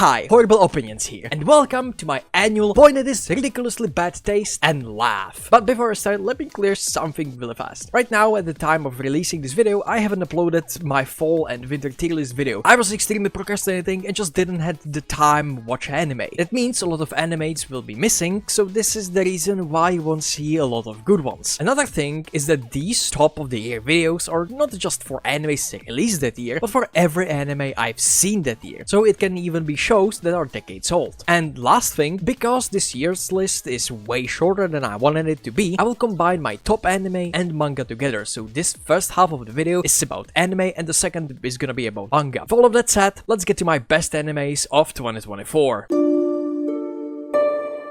Hi, Horrible Opinions here, and welcome to my annual Point That Is Ridiculously Bad Taste and Laugh. But before I start, let me clear something really fast. Right now, at the time of releasing this video, I haven't uploaded my fall and winter tier list video. I was extremely procrastinating and just didn't have the time to watch anime. That means a lot of animes will be missing, so this is the reason why you won't see a lot of good ones. Another thing is that these top of the year videos are not just for animes released that year, but for every anime I've seen that year. So it can even be shows that are decades old. And last thing, because this year's list is way shorter than I wanted it to be, I will combine my top anime and manga together. So this first half of the video is about anime and the second is gonna be about manga. With all of that said, let's get to my best animes of 2024.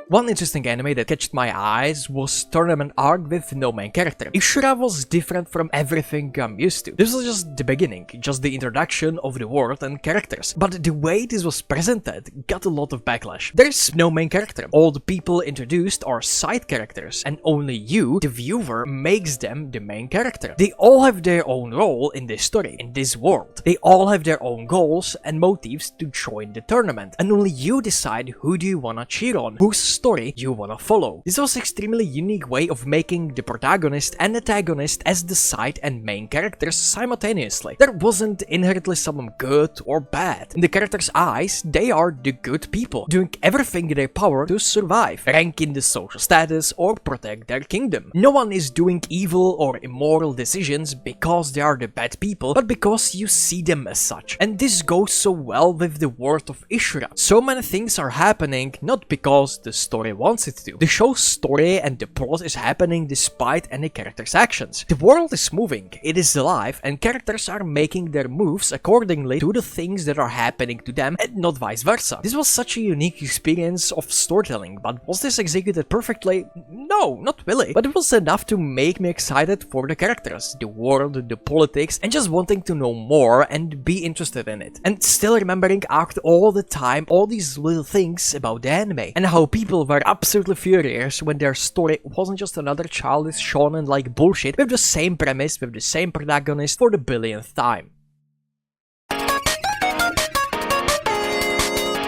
One interesting anime that catched my eyes was Tournament Arc with no main character. Ishura was different from everything I'm used to. This was just the beginning, just the introduction of the world and characters. But the way this was presented got a lot of backlash. There's no main character. All the people introduced are side characters, and only you, the viewer, makes them the main character. They all have their own role in this story, in this world. They all have their own goals and motives to join the tournament, and only you decide who do you wanna cheer on, whose story you wanna follow. This was an extremely unique way of making the protagonist and antagonist as the side and main characters simultaneously. There wasn't inherently someone good or bad. In the characters' eyes, they are the good people, doing everything in their power to survive, rank in the social status, or protect their kingdom. No one is doing evil or immoral decisions because they are the bad people, but because you see them as such. And this goes so well with the world of Ishura. So many things are happening not because the story wants it to. The show's story and the plot is happening despite any character's actions. The world is moving, it is alive, and characters are making their moves accordingly to the things that are happening to them and not vice versa. This was such a unique experience of storytelling, but was this executed perfectly? No, not really. But it was enough to make me excited for the characters, the world, the politics, and just wanting to know more and be interested in it. And still remembering after all the time all these little things about the anime, and how people were absolutely furious when their story wasn't just another childish shonen-like bullshit with the same premise, with the same protagonist for the billionth time.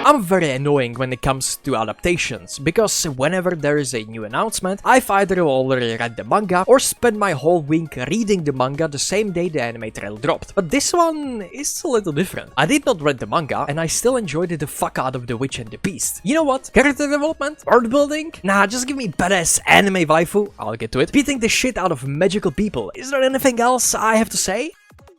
I'm very annoying when it comes to adaptations, because whenever there is a new announcement, I've either already read the manga or spent my whole week reading the manga the same day the anime trailer dropped. But this one is a little different. I did not read the manga, and I still enjoyed the fuck out of The Witch and the Beast. You know what? Character development? World building? Nah, just give me badass anime waifu, I'll get to it, beating the shit out of magical people. Is there anything else I have to say?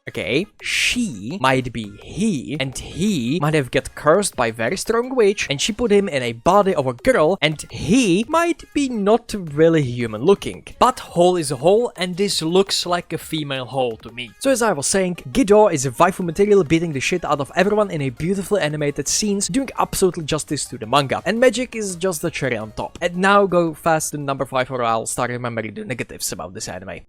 Okay, she might be he, and he might have got cursed by a very strong witch, and she put him in a body of a girl, and he might be not really human looking. But whole is a whole, and this looks like a female whole to me. So as I was saying, Gido is a waifu material beating the shit out of everyone in a beautifully animated scenes, doing absolutely justice to the manga, and magic is just the cherry on top. And now go fast to number 5 or I'll start remembering the negatives about this anime.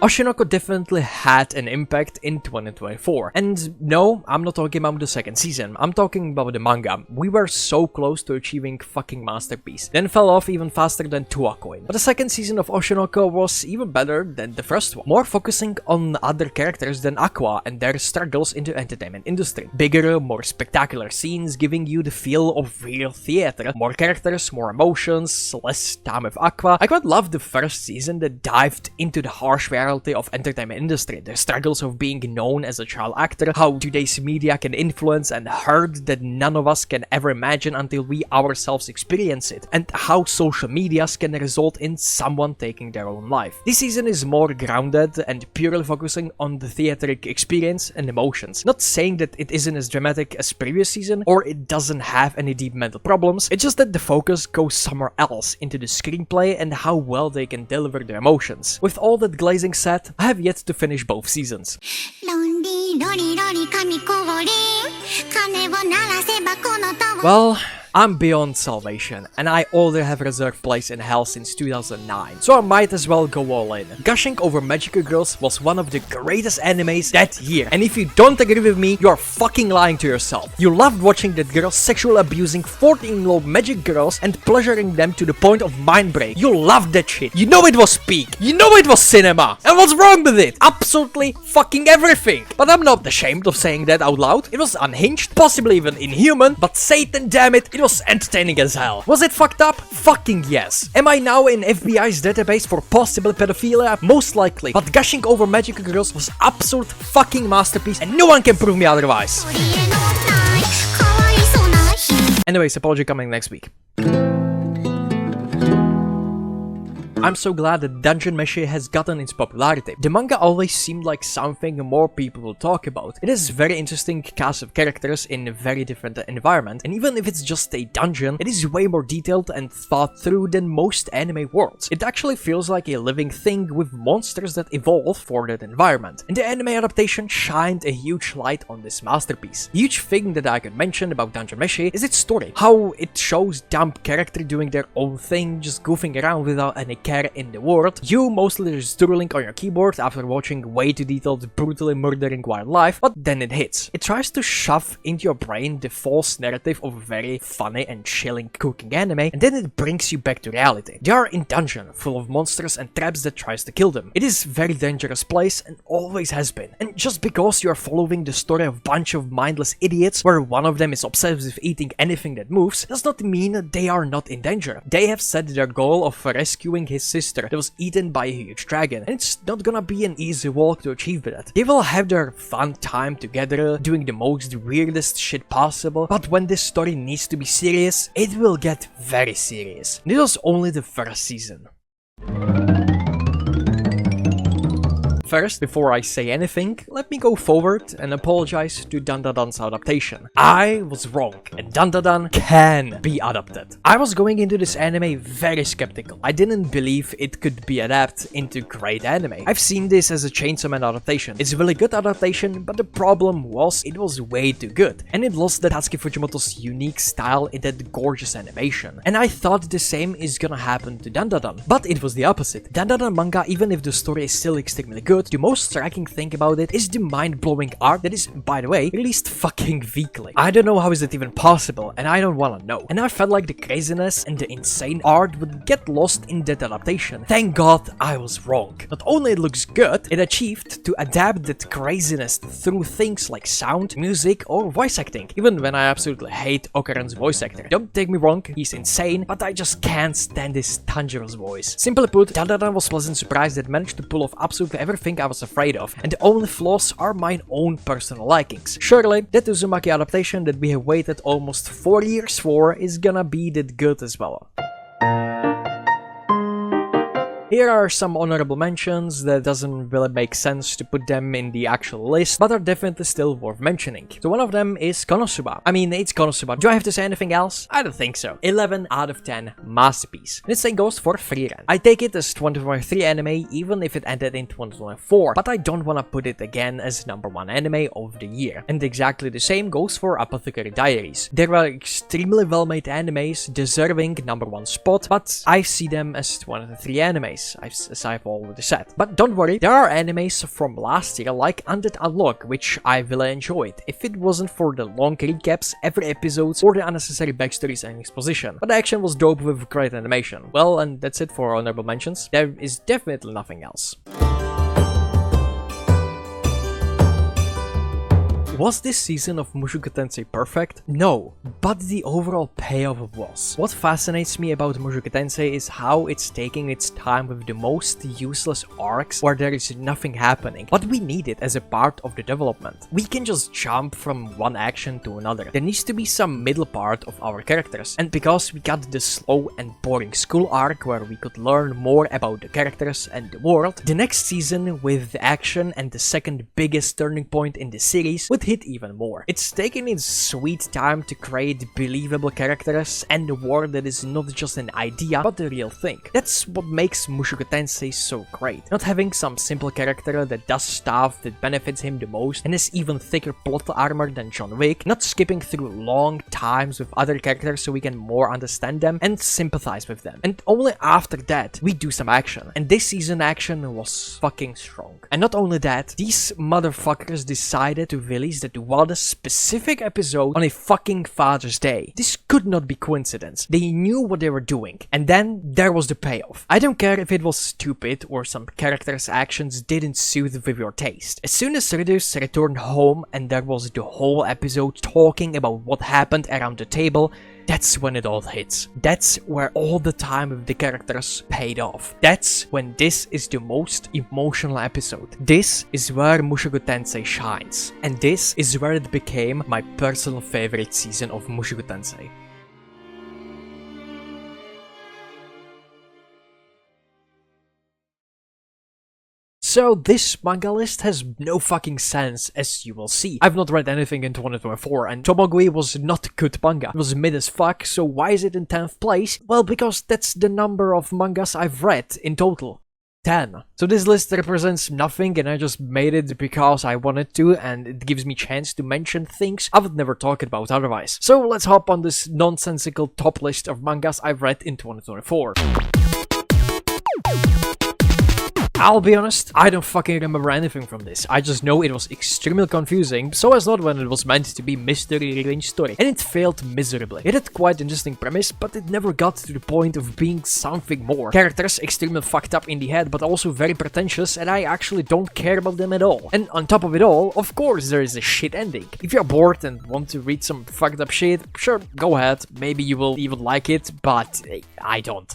Oshinoko definitely had an impact in 2024. And no, I'm not talking about the second season, I'm talking about the manga. We were so close to achieving fucking masterpiece, then fell off even faster than Tuakoin. But the second season of Oshinoko was even better than the first one, more focusing on other characters than Aqua and their struggles in the entertainment industry. Bigger, more spectacular scenes giving you the feel of real theater, more characters, more emotions, less time with Aqua. I quite loved the first season that dived into the harsh reality of entertainment industry, the struggles of being known as a child actor, how today's media can influence and hurt that none of us can ever imagine until we ourselves experience it, and how social medias can result in someone taking their own life. This season is more grounded and purely focusing on the theatric experience and emotions. Not saying that it isn't as dramatic as previous season, or it doesn't have any deep mental problems, it's just that the focus goes somewhere else, into the screenplay and how well they can deliver their emotions. With all that glazing said, I have yet to finish both seasons. Well, I'm beyond salvation, and I already have reserved place in hell since 2009, so I might as well go all in. Gushing over magical girls was one of the greatest animes that year, and if you don't agree with me, you're fucking lying to yourself. You loved watching that girl sexually abusing 14-year-old magic girls and pleasuring them to the point of mind break. You loved that shit. You know it was peak. You know it was cinema. And what's wrong with it? Absolutely fucking everything. But I'm not ashamed of saying that out loud. It was unhinged, possibly even inhuman, but Satan damn it, it was entertaining as hell. Was it fucked up? Fucking yes. Am I now in FBI's database for possible pedophilia? Most likely. But gushing over magical girls was absolute fucking masterpiece and no one can prove me otherwise. Anyways, apology coming next week. I'm so glad that DanMachi has gotten its popularity. The manga always seemed like something more people will talk about. It is very interesting cast of characters in a very different environment, and even if it's just a dungeon, it is way more detailed and thought through than most anime worlds. It actually feels like a living thing with monsters that evolve for that environment, and the anime adaptation shined a huge light on this masterpiece. The huge thing that I could mention about DanMachi is its story. How it shows dumb characters doing their own thing, just goofing around without any care in the world, you mostly just doodling on your keyboard after watching way too detailed brutally murdering wildlife, but then it hits. It tries to shove into your brain the false narrative of a very funny and chilling cooking anime, and then it brings you back to reality. They are in dungeon, full of monsters and traps that tries to kill them. It is a very dangerous place and always has been. And just because you are following the story of a bunch of mindless idiots, where one of them is obsessed with eating anything that moves, does not mean they are not in danger. They have set their goal of rescuing his sister that was eaten by a huge dragon, and it's not gonna be an easy walk to achieve that. They will have their fun time together, doing the most weirdest shit possible, but when this story needs to be serious, it will get very serious. This was only the first season. First, before I say anything, let me go forward and apologize to Dandadan's adaptation. I was wrong, and Dandadan can be adapted. I was going into this anime very skeptical. I didn't believe it could be adapted into great anime. I've seen this as a Chainsaw Man adaptation. It's a really good adaptation, but the problem was it was way too good, and it lost the Tatsuki Fujimoto's unique style in that gorgeous animation. And I thought the same is gonna happen to Dandadan, but it was the opposite. Dandadan manga, even if the story is still extremely good, the most striking thing about it is the mind-blowing art that is, by the way, released fucking weekly. I don't know how is that even possible, and I don't wanna know. And I felt like the craziness and the insane art would get lost in that adaptation. Thank God I was wrong. Not only it looks good, it achieved to adapt that craziness through things like sound, music, or voice acting. Even when I absolutely hate Okaran's voice actor. Don't take me wrong, he's insane, but I just can't stand his Tanjiro's voice. Simply put, Dandadan was a pleasant surprise that managed to pull off absolutely everything I was afraid of, and the only flaws are my own personal likings. Surely, that Uzumaki adaptation that we have waited almost 4 years for is gonna be that good as well. Here are some honorable mentions that doesn't really make sense to put them in the actual list, but are definitely still worth mentioning. So one of them is Konosuba. I mean, it's Konosuba. Do I have to say anything else? I don't think so. 11 out of 10 masterpiece. And the same goes for Frieren. I take it as 2023 anime, even if it ended in 2024, but I don't wanna put it again as #1 anime of the year. And exactly the same goes for Apothecary Diaries. There are extremely well-made animes deserving #1 spot, but I see them as 23 animes. As I've already said. But don't worry, there are animes from last year like Undead Unlock, which I really enjoyed, if it wasn't for the long recaps every episode or the unnecessary backstories and exposition. But the action was dope with great animation. Well, and that's it for honorable mentions. There is definitely nothing else. Was this season of Mushoku Tensei perfect? No, but the overall payoff was. What fascinates me about Mushoku Tensei is how it's taking its time with the most useless arcs where there is nothing happening, but we need it as a part of the development. We can just jump from one action to another. There needs to be some middle part of our characters, and because we got the slow and boring school arc where we could learn more about the characters and the world, the next season with the action and the second biggest turning point in the series would would hit even more. It's taken its sweet time to create believable characters and a world that is not just an idea, but the real thing. That's what makes Mushoku Tensei so great. Not having some simple character that does stuff that benefits him the most and has even thicker plot armor than John Wick, not skipping through long times with other characters so we can more understand them and sympathize with them. And only after that, we do some action. And this season action was fucking strong. And not only that, these motherfuckers decided to release the wildest specific episode on a fucking Father's Day. This could not be coincidence. They knew what they were doing. And then there was the payoff. I don't care if it was stupid or some characters' actions didn't suit with your taste. As soon as Redus returned home and there was the whole episode talking about what happened around the table, that's when it all hits. That's where all the time with the characters paid off. That's when this is the most emotional episode. This is where Mushoku Tensei shines. And this is where it became my personal favorite season of Mushoku Tensei. So this manga list has no fucking sense, as you will see. I've not read anything in 2024, and Tomboy was not good manga. It was mid as fuck, so why is it in 10th place? Well, because that's the number of mangas I've read in total. 10. So this list represents nothing and I just made it because I wanted to, and it gives me chance to mention things I would never talk about otherwise. So let's hop on this nonsensical top list of mangas I've read in 2024. I'll be honest, I don't fucking remember anything from this. I just know it was extremely confusing, so as not when it was meant to be mystery revenge story, and it failed miserably. It had quite interesting premise, but it never got to the point of being something more. Characters extremely fucked up in the head, but also very pretentious, and I actually don't care about them at all. And on top of it all, of course there is a shit ending. If you're bored and want to read some fucked up shit, sure, go ahead, maybe you will even like it, but I don't.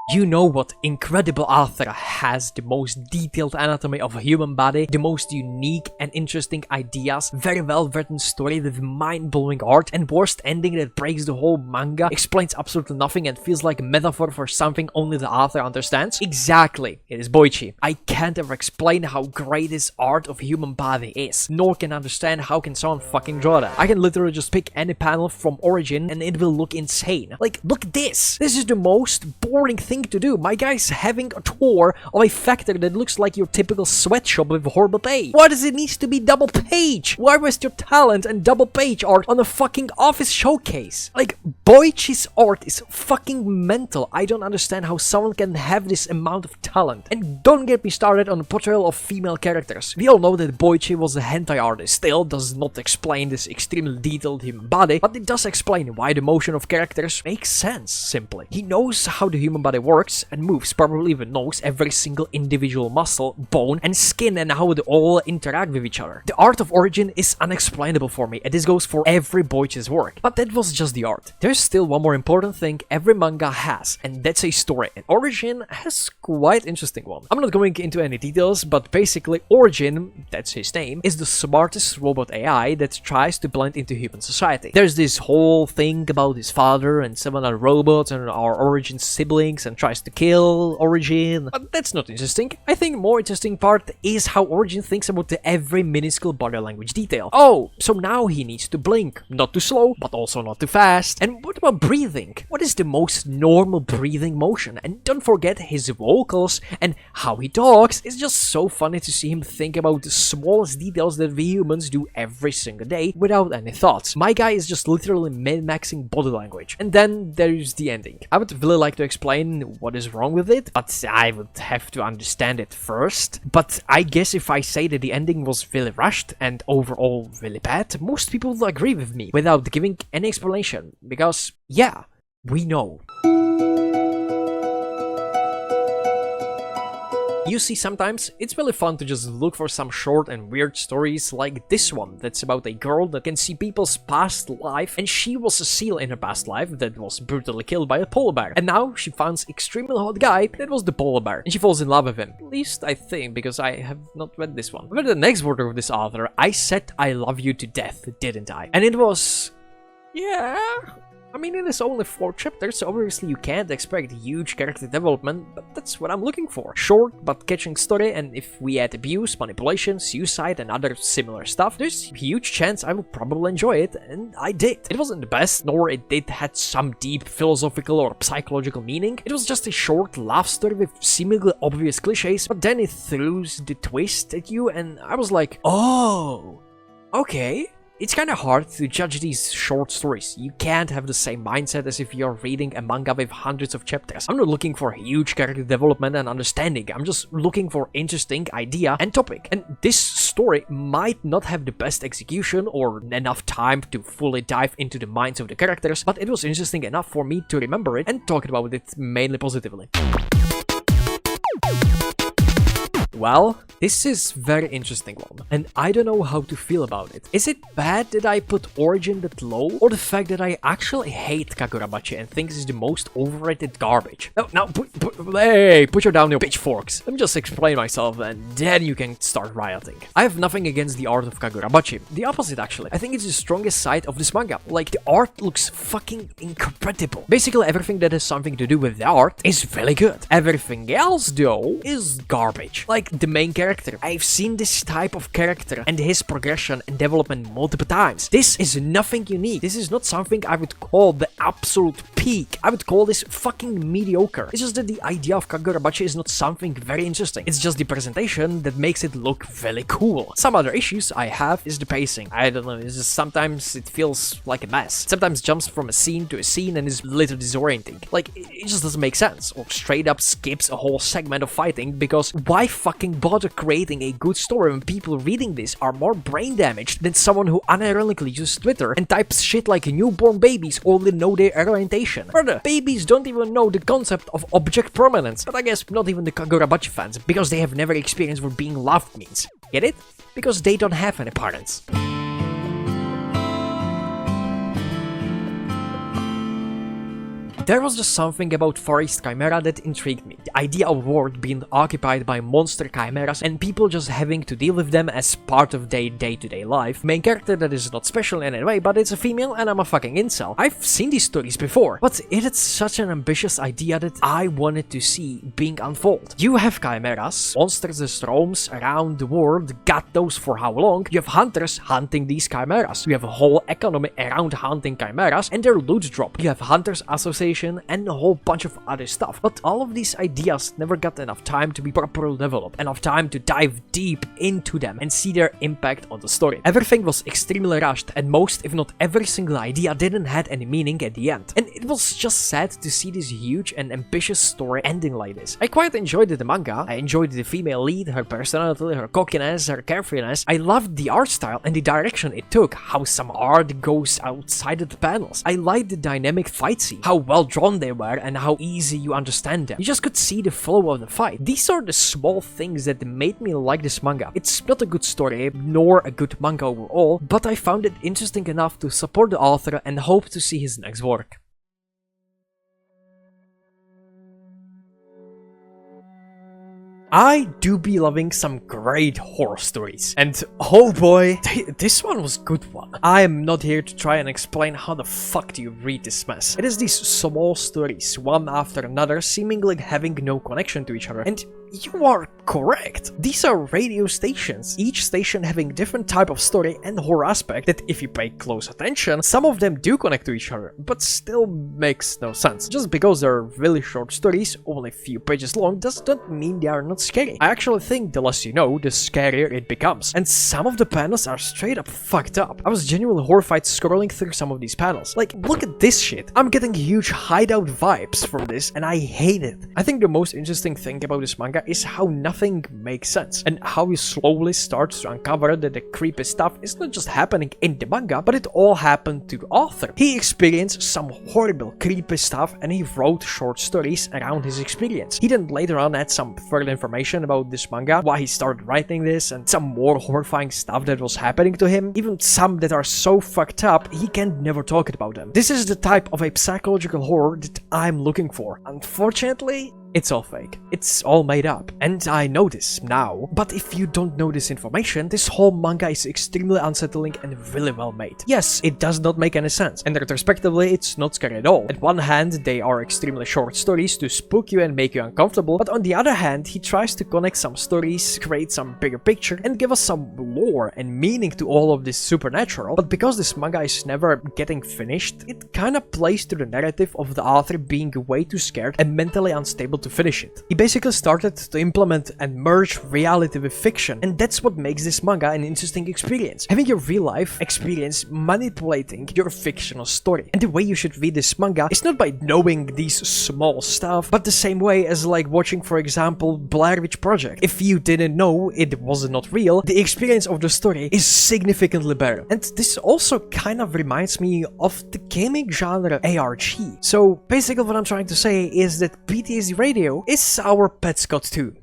You know what incredible author has the most detailed anatomy of a human body, the most unique and interesting ideas, very well written story with mind-blowing art, and worst ending that breaks the whole manga, explains absolutely nothing and feels like a metaphor for something only the author understands? Exactly, it is Boichi. I can't ever explain how great this art of human body is, nor can understand how can someone fucking draw that. I can literally just pick any panel from Origin and it will look insane. Like, look at this! This is the most boring thing to do. My guy's having a tour of a factory that looks like your typical sweatshop with horrible page. Why does it need to be double page? Why waste your talent and double page art on a fucking office showcase? Like, Boichi's art is fucking mental. I don't understand how someone can have this amount of talent. And don't get me started on the portrayal of female characters. We all know that Boichi was a hentai artist. Still does not explain this extremely detailed human body, but it does explain why the motion of characters makes sense, simply. He knows how the human body works and moves, probably even knows every single individual muscle, bone and skin and how they all interact with each other. The art of Origin is unexplainable for me, and this goes for every Boichi's work. But that was just the art. There's still one more important thing every manga has, and that's a story, and Origin has quite interesting one. I'm not going into any details, but basically Origin, that's his name, is the smartest robot AI that tries to blend into human society. There's this whole thing about his father and 7 other robots and our Origin siblings and tries to kill Origin, but that's not interesting. I think more interesting part is how Origin thinks about the every minuscule body language detail. Oh, so now he needs to blink. Not too slow, but also not too fast. And what about breathing? What is the most normal breathing motion? And don't forget his vocals and how he talks. It's just so funny to see him think about the smallest details that we humans do every single day without any thoughts. My guy is just literally min-maxing body language. And then there's the ending. I would really like to explain what is wrong with it, but I would have to understand it first. But I guess if I say that the ending was really rushed and overall really bad, most people will agree with me without giving any explanation, because yeah, we know. You see, sometimes it's really fun to just look for some short and weird stories like this one that's about a girl that can see people's past life, and she was a seal in her past life that was brutally killed by a polar bear, and now she finds extremely hot guy that was the polar bear, and she falls in love with him. At least I think, because I have not read this one. With the next word of this author, I said I love you to death, didn't I? And it was... yeah... I mean, it is only 4 chapters, so obviously you can't expect huge character development, but that's what I'm looking for. Short but catching story, and if we add abuse, manipulation, suicide and other similar stuff, there's a huge chance I will probably enjoy it, and I did. It wasn't the best, nor it did had some deep philosophical or psychological meaning. It was just a short love story with seemingly obvious cliches, but then it throws the twist at you, and I was like, oh, okay. It's kinda hard to judge these short stories. You can't have the same mindset as if you're reading a manga with hundreds of chapters. I'm not looking for huge character development and understanding, I'm just looking for interesting idea and topic. And this story might not have the best execution or enough time to fully dive into the minds of the characters, but it was interesting enough for me to remember it and talk about it mainly positively. Well, this is very interesting one, and I don't know how to feel about it. Is it bad that I put Origin that low, or the fact that I actually hate Kagurabachi and think it's the most overrated garbage? Now, put down your pitchforks. Let me just explain myself, and then you can start rioting. I have nothing against the art of Kagurabachi. The opposite, actually. I think it's the strongest side of this manga. Like, the art looks fucking incredible. Basically, everything that has something to do with the art is really good. Everything else, though, is garbage. Like, the main character. I've seen this type of character and his progression and development multiple times. This is nothing unique. This is not something I would call the absolute peak. I would call this fucking mediocre. It's just that the idea of Kagurabachi is not something very interesting. It's just the presentation that makes it look really cool. Some other issues I have is the pacing. I don't know, it's just sometimes it feels like a mess. It sometimes jumps from a scene to a scene and is a little disorienting. Like, it just doesn't make sense. Or straight up skips a whole segment of fighting, because why fucking bother creating a good story when people reading this are more brain damaged than someone who unironically uses Twitter and types shit like newborn babies only know their orientation. Brother, babies don't even know the concept of object prominence, but I guess not even the Kagurabachi fans, because they have never experienced what being loved means. Get it? Because they don't have any parents. There was just something about Forest Chimera that intrigued me. The idea of a world being occupied by monster chimeras and people just having to deal with them as part of their day-to-day life. Main character that is not special in any way, but it's a female and I'm a fucking incel. I've seen these stories before, but it is such an ambitious idea that I wanted to see being unfold. You have chimeras, monsters that roams around the world, God knows for how long. You have hunters hunting these chimeras. You have a whole economy around hunting chimeras and their loot drop. You have Hunters Association and a whole bunch of other stuff. But all of these ideas never got enough time to be properly developed, enough time to dive deep into them and see their impact on the story. Everything was extremely rushed, and most, if not every single idea didn't have any meaning at the end. And it was just sad to see this huge and ambitious story ending like this. I quite enjoyed the manga. I enjoyed the female lead, her personality, her cockiness, her carefreeness. I loved the art style and the direction it took, how some art goes outside of the panels. I liked the dynamic fight scene, how well drawn they were and how easy you understand them. You just could see the flow of the fight. These are the small things that made me like this manga. It's not a good story, nor a good manga overall, but I found it interesting enough to support the author and hope to see his next work. I do be loving some great horror stories, and oh boy, this one was a good one. I am not here to try and explain how the fuck do you read this mess. It is these small stories, one after another, seemingly having no connection to each other, and you are correct. These are radio stations, each station having different type of story and horror aspect that if you pay close attention, some of them do connect to each other, but still makes no sense. Just because they're really short stories, only a few pages long, doesn't mean they are not scary. I actually think the less you know, the scarier it becomes, and some of the panels are straight up fucked up. I was genuinely horrified scrolling through some of these panels. Like, look at this shit. I'm getting huge hideout vibes from this, and I hate it. I think the most interesting thing about this manga is how nothing makes sense, and how you slowly start to uncover that the creepy stuff is not just happening in the manga, but it all happened to the author. He experienced some horrible creepy stuff and he wrote short stories around his experience. He then later on had some further information about this manga, why he started writing this, and some more horrifying stuff that was happening to him, even some that are so fucked up he can never talk about them. This is the type of a psychological horror that I'm looking for. Unfortunately, It's all fake. It's all made up. And I know this now. But if you don't know this information, this whole manga is extremely unsettling and really well made. Yes, it does not make any sense. And retrospectively, it's not scary at all. At one hand, they are extremely short stories to spook you and make you uncomfortable. But on the other hand, he tries to connect some stories, create some bigger picture, and give us some lore and meaning to all of this supernatural. But because this manga is never getting finished, it kinda plays to the narrative of the author being way too scared and mentally unstable to finish it. He basically started to implement and merge reality with fiction, and that's what makes this manga an interesting experience. Having your real life experience manipulating your fictional story. And the way you should read this manga is not by knowing these small stuff, but the same way as like watching, for example, Blair Witch Project. If you didn't know it was not real, the experience of the story is significantly better. And this also kind of reminds me of the gaming genre ARG. So basically what I'm trying to say is that PTSD Radio is our pet Scott too.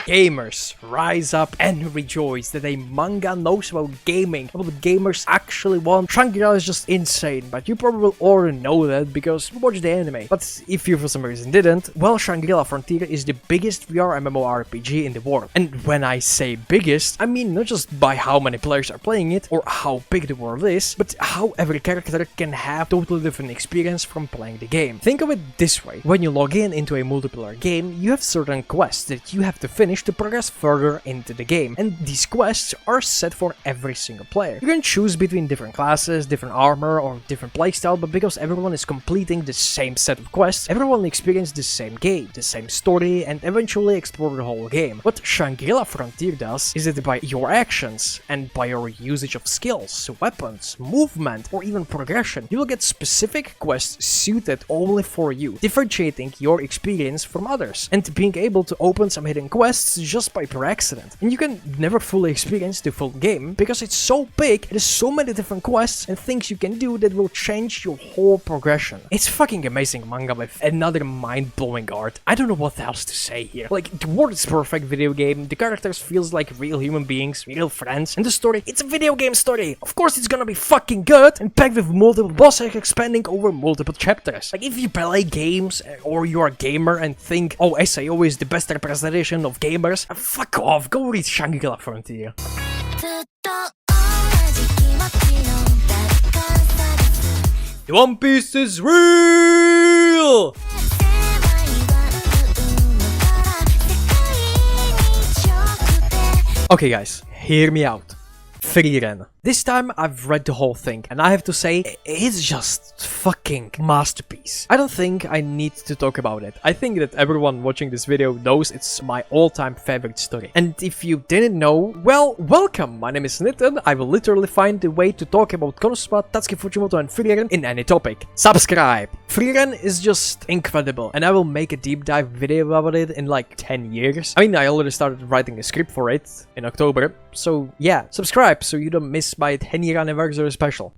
Gamers, rise up and rejoice that a manga knows about gaming, and what gamers actually want. Shangri-La is just insane, but you probably already know that because you watched the anime. But if you for some reason didn't, well, Shangri-La Frontier is the biggest VR MMORPG in the world. And when I say biggest, I mean not just by how many players are playing it or how big the world is, but how every character can have totally different experience from playing the game. Think of it this way: when you log in into a multiplayer game, you have certain quests that you have to finish to progress further into the game, and these quests are set for every single player. You can choose between different classes, different armor, or different playstyle, but because everyone is completing the same set of quests, everyone experiences the same game, the same story, and eventually explore the whole game. What Shangri-La Frontier does is that by your actions and by your usage of skills, weapons, movement, or even progression, you will get specific quests suited only for you, differentiating your experience from others, and being able to open some hidden quests just by pure accident. And you can never fully experience the full game because it's so big, there's so many different quests and things you can do that will change your whole progression. It's fucking amazing manga with another mind-blowing art. I don't know what else to say here. Like, the world is perfect video game, the characters feels like real human beings, real friends, and the story, it's a video game story. Of course it's gonna be fucking good and packed with multiple bosses expanding over multiple chapters. Like, if you play games or you're a gamer and think, oh, SAO is the best representation of gamers, fuck off, go read Shangri-La Frontier. The One Piece is real! Okay guys, hear me out. Frieren. This time I've read the whole thing, and I have to say, it's just fucking masterpiece. I don't think I need to talk about it. I think that everyone watching this video knows it's my all-time favorite story. And if you didn't know, well, welcome! My name is Nitenn. I will literally find a way to talk about Konosuba, Tatsuki Fujimoto and Frieren in any topic. Subscribe! Frieren is just incredible, and I will make a deep dive video about it in like 10 years. I mean, I already started writing a script for it in October, so yeah, subscribe so you don't miss my 10-year anniversary special.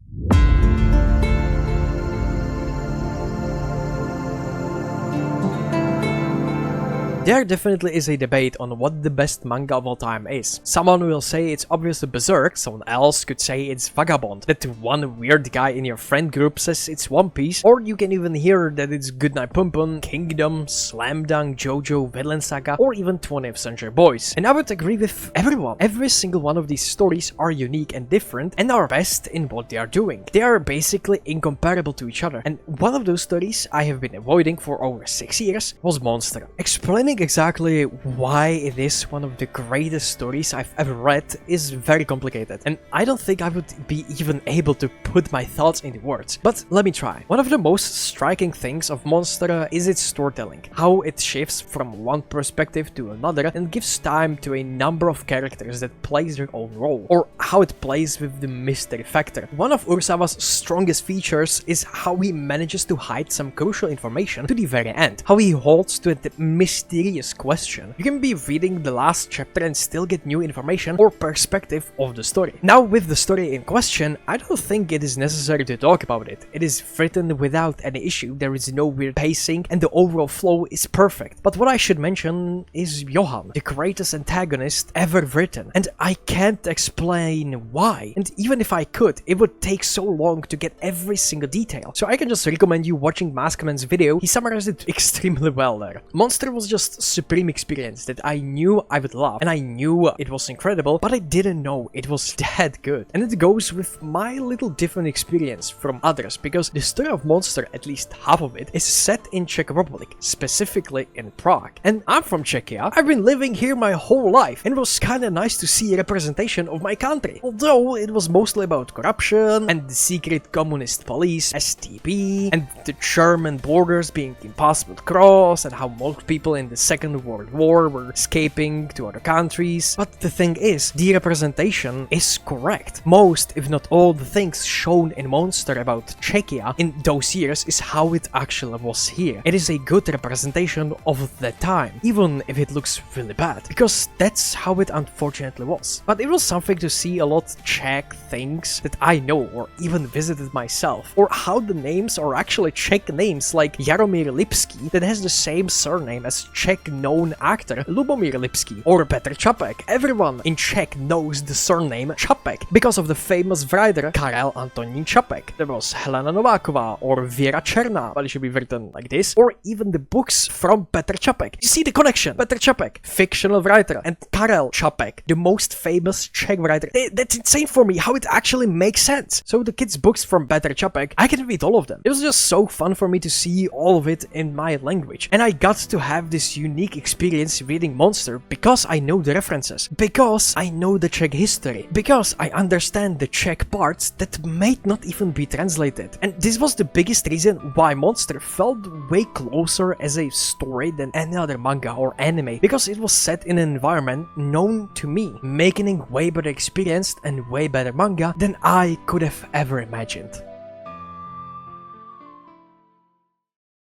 There definitely is a debate on what the best manga of all time is. Someone will say it's obviously Berserk, someone else could say it's Vagabond, that one weird guy in your friend group says it's One Piece, or you can even hear that it's Goodnight Pumpun, Kingdom, Slam Dunk, JoJo, Vinland Saga, or even 20th Century Boys. And I would agree with everyone. Every single one of these stories are unique and different and are best in what they are doing. They are basically incomparable to each other. And one of those stories I have been avoiding for over 6 years was Monster. Explaining exactly why it is one of the greatest stories I've ever read is very complicated, and I don't think I would be even able to put my thoughts into words, but let me try. One of the most striking things of Monster is its storytelling, how it shifts from one perspective to another and gives time to a number of characters that plays their own role, or how it plays with the mystery factor. One of Urasawa's strongest features is how he manages to hide some crucial information to the very end, how he holds to the mysterious serious question. You can be reading the last chapter and still get new information or perspective of the story. Now, with the story in question, I don't think it is necessary to talk about it. It is written without any issue, there is no weird pacing, and the overall flow is perfect. But what I should mention is Johan, the greatest antagonist ever written, and I can't explain why. And even if I could, it would take so long to get every single detail. So I can just recommend you watching Maskman's video. He summarized it extremely well there. Monster was just supreme experience that I knew I would love, and I knew it was incredible, but I didn't know it was that good. And it goes with my little different experience from others, because the story of Monster, at least half of it, is set in Czech Republic, specifically in Prague. And I'm from Czechia. I've been living here my whole life, and it was kinda nice to see a representation of my country. Although it was mostly about corruption and the secret communist police, STP, and the German borders being impossible to cross, and how most people in the Second World War were escaping to other countries. But the thing is, the representation is correct. Most, if not all, the things shown in Monster about Czechia in those years is how it actually was here. It is a good representation of the time, even if it looks really bad, because that's how it unfortunately was. But it was something to see a lot Czech things that I know or even visited myself, or how the names are actually Czech names, like Jaromír Lipský that has the same surname as Czech known actor Lubomír Lipský, or Petr Čapek. Everyone in Czech knows the surname Čapek because of the famous writer Karel Antonín Čapek. There was Helena Nováková or Věra Černá, but it should be written like this, or even the books from Petr Čapek. You see the connection? Petr Čapek, fictional writer, and Karel Čapek, the most famous Czech writer. That's insane for me how it actually makes sense. So the kids' books from Petr Čapek, I can read all of them. It was just so fun for me to see all of it in my language, and I got to have this unique experience reading Monster because I know the references, because I know the Czech history, because I understand the Czech parts that might not even be translated. And this was the biggest reason why Monster felt way closer as a story than any other manga or anime, because it was set in an environment known to me, making it way better experienced and way better manga than I could have ever imagined.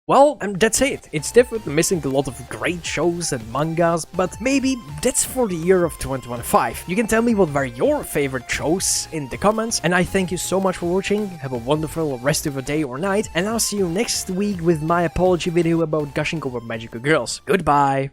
Well, that's it. It's definitely missing a lot of great shows and mangas, but maybe that's for the year of 2025. You can tell me what were your favorite shows in the comments, and I thank you so much for watching. Have a wonderful rest of your day or night, and I'll see you next week with my apology video about gushing over magical girls. Goodbye!